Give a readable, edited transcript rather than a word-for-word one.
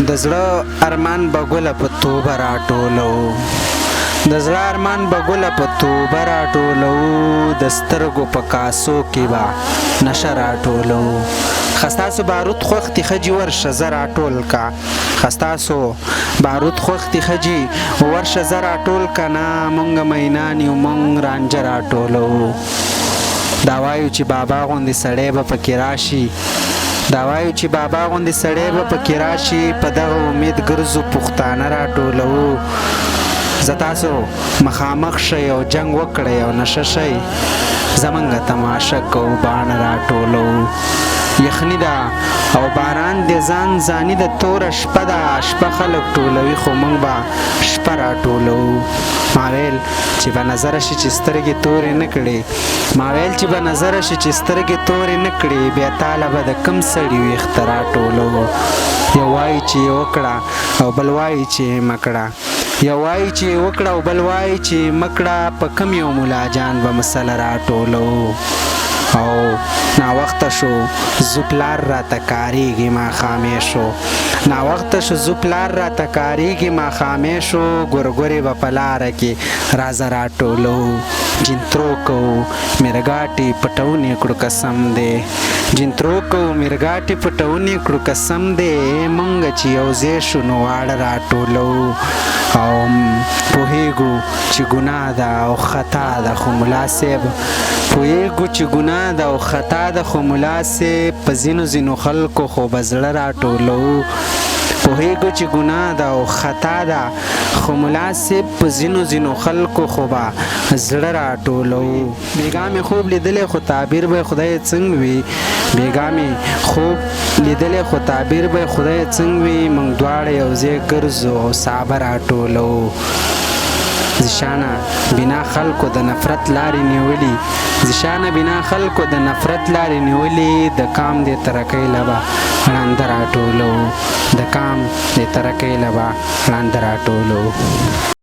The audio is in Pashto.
د زړه ارمان به ګله په توبه راټولو د زړه ارمان به ګله په توبه راټولو د سترګو په کاسو کې به نشه راټولو خستاسو بارود خوختي خجی ورشه زه راټول کا خستاسو بارود خوختي خجی ورشه زه راټول کا نه مونږ مینان یو مونږ رانجه راټولو دا وایو چې بابا غوندې سړی به پکې راشي دا وایو چې بابا غوندې سړی به پکې راشي په دغه امید ګرځو پښتانه راټولو زه تاسو مخامخ شئ او جنګ وکړئ او نشه شئ زمونږ تماشه کوو باڼه راټولو یخني ده او باران د ځان ځاني د توره شپه ده شپه خلک ټولوي خو موږ به شپه راټولو ما ویل چې به نظره شي چې سترګې تورې نه کړې ما ویل چې به نظره شي چې سترګې تورې نه کړې بیا تاله به د کم سړي ویښته راټولو یو وایي چې یې وکړه او بل وایي چې یې مکړه یو وایي چې یې وکړه او بل وایي چې یې مکړه په کم یو ملا جان به مسله راټولو او ناوخته شو زو پلار راته کاریږي ماښامې شو ناوخته شو زو پلار راته کاریږي ماښامې شو ګورګورې به په لاره کې رازه راټولو جنترو کوو مرګاټي پټونې کړو قسم دی جنترو کوو مرګاټي پټونې کړو قسم دی مونږ چې یو ځای شو نو واړه راټولو او پوهیږو چې ګناه ده او خطا ده خو ملا صاحب پوهیږو چې ګناه ده او خطا ده خو ملا صاحب په ځینو ځینو خلکو خو به زړه راټولو پوهیږو چې ګناه ده او خطا ده خو ملا صاحب په ځینو ځینو خلکو خو به زړه راټولو بېګا مې خوب لیدلی خو تعبیر به خدای څنګه وي بېګا مې خوب لیدلی خو تعبیر به خدای څنګه وي موږ دواړه یو ځای ګرځو او سابه راټولو زشانه بنا خلکو د نفرت لارې نیولي زشانه بنا خلکو د نفرت لارې نیولي د کام د ترقۍ لبه ړانده راټولو د کام د ترقۍ لبه ړانده راټولو